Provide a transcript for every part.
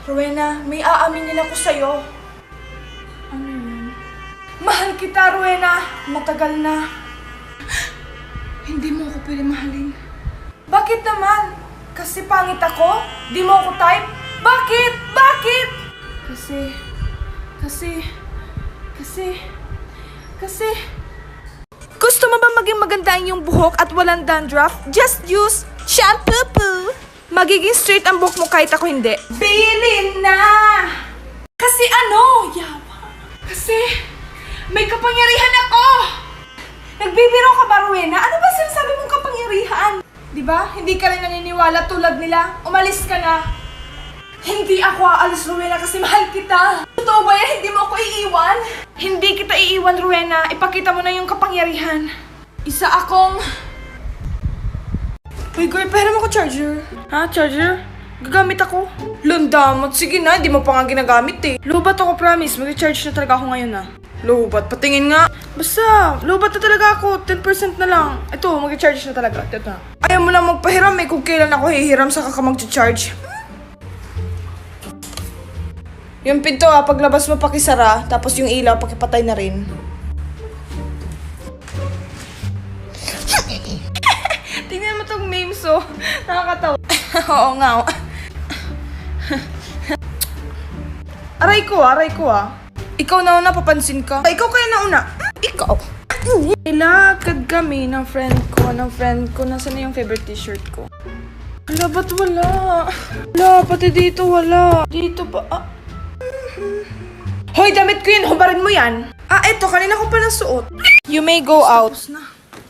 Rowena, may aaminin ako sa'yo. Ano yun? Mahal kita, Rowena. Matagal na. Hindi mo ako pwede mahalin. Bakit naman? Kasi pangit ako? Di mo ako type? Bakit? Bakit? Kasi... Gusto mo ba maging maganda ang iyong buhok at walang dandruff? Just use shampoo poo. Magiging straight ang buhok mo kahit ako hindi. Bilin na! Kasi ano? Yawa. Kasi may kapangyarihan ako! Nagbibiro ka ba, Rowena? Ano ba sinasabi mong kapangyarihan? Diba? Hindi ka rin naniniwala tulad nila. Umalis ka na. Hindi ako aalis, Rowena, kasi mahal kita. Totoo ba yan? Hindi mo ako iiwan? Hindi kita iiwan, Rowena. Ipakita mo na yung kapangyarihan. Isa akong... Uy, girl, pera mo ko charger. Ha? Charger? Gagamit ako. Landamot. Sige na, hindi mo pa nga ginagamit eh. Lobat ako, promise. Mag-charge na talaga ako ngayon ah. Lobat. Patingin nga. Basta, lobat na talaga ako. 10% na lang. Ito, mag-charge na talaga. Ito na. Ayaw mo lang magpahiram eh. Kung kailan ako hihiram, saka ka mag-charge. Yung pinto ah, paglabas mo pakisara, tapos yung ilaw pakipatay na rin. Tingnan mo tong memes oh. Nakakatawa. Oo nga. Aray ko ah. Ikaw na papansin ka. Ikaw kaya nauna. Ikaw. Ilakad kami ng friend ko. Nasaan na yung favorite t-shirt ko? Wala, ba't wala? Wala, pati dito wala. Dito ba? Hoy, damit ko yun. Hubarin mo yan. Eto. Kanina ko pa nasuot. You may go out. Tapos na.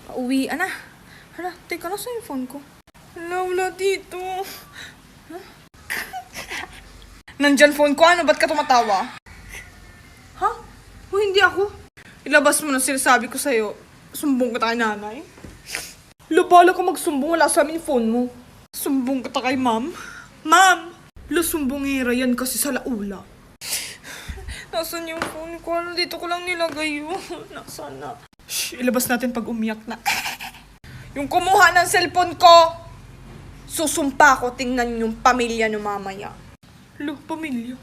Pauwi. Hala, teka, nasa yung phone ko? Wala dito. Huh? Nandyan phone ko. Ano? Ba't ka tumatawa? Ha? Hindi ako. Ilabas mo na sinasabi ko sa'yo. Sumbong ka kay nanay. Labala ka magsumbong. Wala sa amin yung phone mo. Sumbong ka kay ma'am. Ma'am! Sumbongera yan kasi sa laula. Nasaan yung phone ko? Dito ko lang nilagay yun. Nasaan na? Shh, ilabas natin pag umiyak na. Yung kumuha ng cellphone ko, susumpa ko, tingnan yung pamilya no mamaya. Pamilya?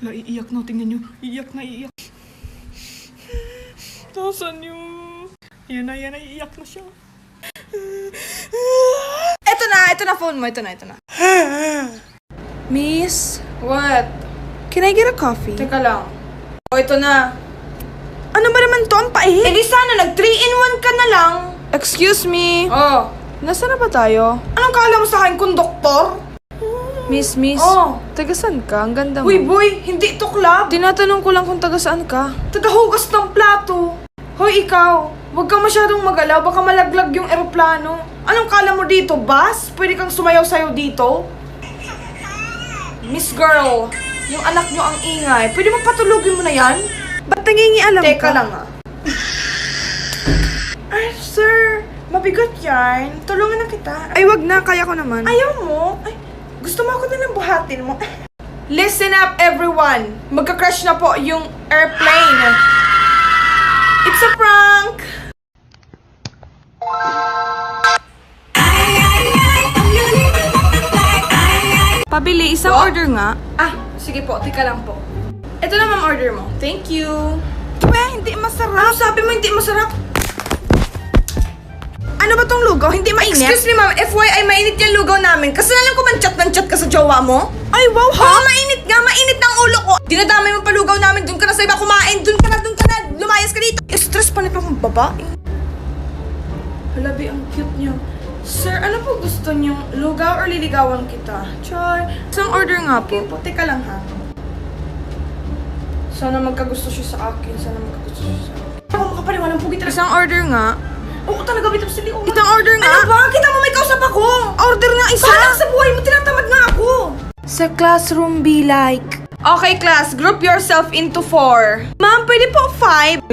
Okay. Iiyak na, tingnan nyo. Iiyak. Nasaan yung... Yan na, iiyak na siya. Ito na phone mo, ito na. Miss? What? Can I get a coffee? Teka lang. Ito na. Ano ba naman to? Ang pait? Di sana nag-3-in-1 ka na lang. Excuse me? Nasaan na ba tayo? Anong kala mo sa akin, konduktor? Miss. Taga-saan ka? Ang ganda mo. Uy, boy, hindi ito club. Tinatanong ko lang kung taga-saan ka. Taga-hugas ng plato. Hoy, ikaw. Huwag kang masyadong magalaw. Baka malaglag yung eroplano. Anong kala mo dito, bus? Pwede kang sumayaw-sayaw dito? Miss Girl, yung anak nyo ang ingay. Pwede magpatulogin mo na yan? Ba't nangingialam ka? Teka lang ah. Ay, sir. Mabigat yan. Tulungan na kita. Ay, wag na. Kaya ko naman. Ayaw mo? Ay, gusto mo ako na lang buhatin mo. Listen up, everyone. Magka-crash na po yung airplane. It's a prank. Pabili, isang order nga. Sige po, tika lang po. Ito na ma'am order mo. Thank you. Hindi masarap. Ano sabi mo hindi masarap? Ano ba tong lugaw? Hindi mainit? Excuse me ma'am, FYI, mainit yung lugaw namin. Kasalanan ko man chat ka sa jowa mo? Ay, wow ha? Mainit nga, mainit ng ulo ko. Dinadamay mo pa lugaw namin, dun ka na sa iba kumain. Dun ka na, lumayas ka dito. Stress pa nito akong babae. Halabi, ang cute niya. Sir, ano po gusto niyo? Lugaw or liligawan kita? Char. Isang order nga po. Okay po, teka lang ha. Sana magkagusto siya sa akin. Ako makapaniwalang pugi talaga. Isang order nga. Oo talaga, bitap sili. Isang order nga. Ano ba? Kita mo may kausap ako. Order nga isa. Bahala sa buhay mo, tinatamad nga ako. Sa classroom be like. Okay class, group yourself into 4. Ma'am, pwede po 5?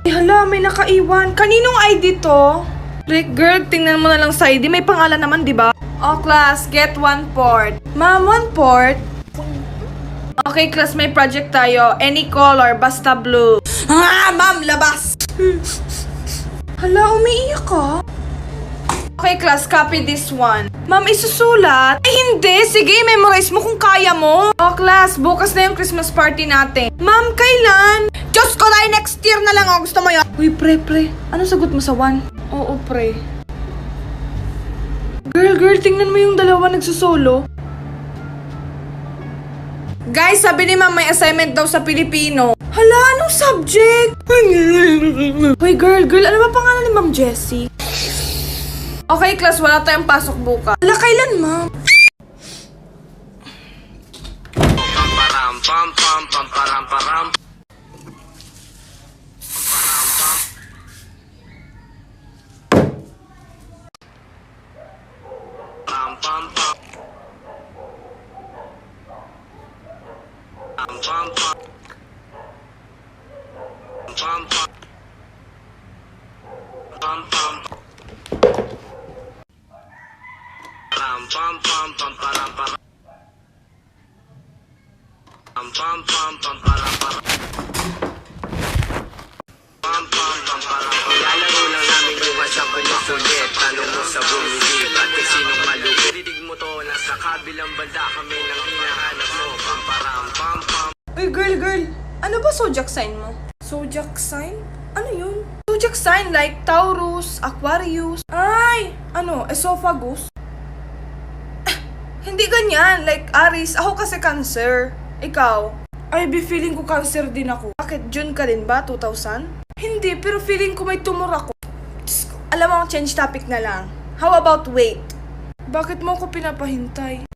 Hala, may nakaiwan. Kaninong ID to? Rick, girl, tingnan mo na lang sa ID. May pangalan naman, di ba? Oh, class, get 1 port. Ma'am, 1 port? Okay, class, may project tayo. Any color, basta blue. Ma'am, labas! Hala, umiiyak ka? Okay, class, copy this one. Ma'am, isusulat? Ay, hindi. Sige, memorize mo kung kaya mo. Oh, class, bukas na yung Christmas party natin. Ma'am, kailan? Diyos ko, dahil next year na lang. Oh, gusto mo yun? Uy, pre. Ano sagot mo sa one? Oo, pre. Girl, tingnan mo yung dalawa nagsusolo. Guys, sabi ni ma'am may assignment daw sa Pilipino. Hala, anong subject? Hoy, girl, ano ba pangalan ni Ma'am Jessie? Okay, class, wala tayong pasok bukas. Hala, kailan, ma'am? Pamparam pam pam pamparam param. Pam pam pam. Pam pam pam. Pam pam. Pam pam. Pam pam pam pamparam param. Pam pam pam pamparam param. Pam pam pamparam param. Ilalaro lang namin bukas ang kulit. Tanong mo sa bumili at kung sinong malugi. Didig mo to, nasa kabilang banda kami nang hinahanap mo. Pamparam pam pam. Uy, girl, ano ba zodiac sign mo? Zodiac sign? Ano yun? Zodiac sign like Taurus, Aquarius. Ay, esophagus? Hindi ganyan, like Aries. Ako kasi Cancer. Ikaw? Ay, feeling ko Cancer din ako. Bakit? June ka din ba? 2000? Hindi, pero feeling ko may tumor ako. Diyos ko, alam mo, change topic na lang. How about weight? Bakit mo ako pinapahintay?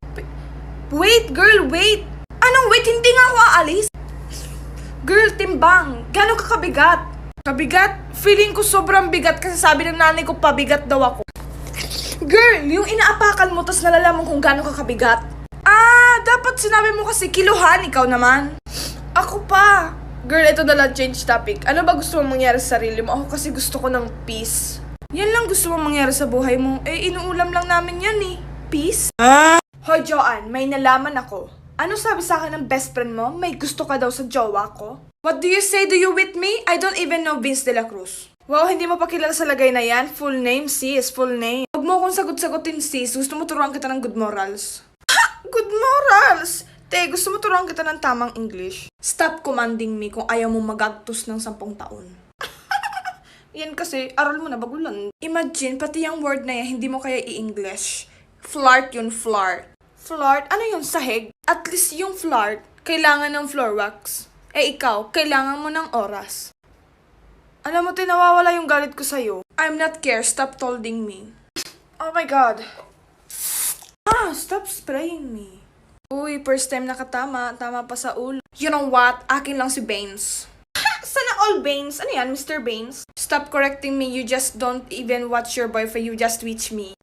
Wait, girl, wait! Anong wait? Hindi nga ako aalis. Girl, timbang. Gano'n ka kabigat? Kabigat? Feeling ko sobrang bigat kasi sabi ng nanay ko pabigat daw ako. Girl, yung inaapakan mo tas nalalaman kung gano'n ka kabigat. Dapat sinabi mo kasi kiluhan, ikaw naman. Ako pa. Girl, ito na lang, change topic. Ano ba gusto mong mangyari sa sarili mo? Ako kasi gusto ko ng peace. Yan lang gusto mong mangyari sa buhay mo. Eh, inuulam lang namin yan eh. Peace? Hoy, Joanne, may nalaman ako. Ano sabi sa akin ng best friend mo? May gusto ka daw sa jowa ko? What do you say? Do you with me? I don't even know Vince de la Cruz. Wow, hindi mo pa kilala sa lagay na yan? Full name, sis. Full name. Huwag mo akong sagot-sagutin, sis. Gusto mo turuan kita ng good morals. Ha? Good morals? Te, gusto mo turuan kita ng tamang English? Stop commanding me kung ayaw mo magagtos ng 10 taon. Yan kasi, aral mo na bagulan. Imagine, pati yung word na yan, hindi mo kaya i-English. Flirt yun, flirt. Flirt? Ano yun, sahig? At least yung flirt, kailangan ng floor wax. Eh ikaw, kailangan mo ng oras. Alam mo, tinawawala yung galit ko sa'yo. I'm not care, stop tolding me. Oh my God. Stop spraying me. Uy, first time nakatama, tama pa sa ulo. You know what? Akin lang si Baines. Sana all Baines? Ano yan, Mr. Baines? Stop correcting me, you just don't even watch your boyfriend, you just twitch me.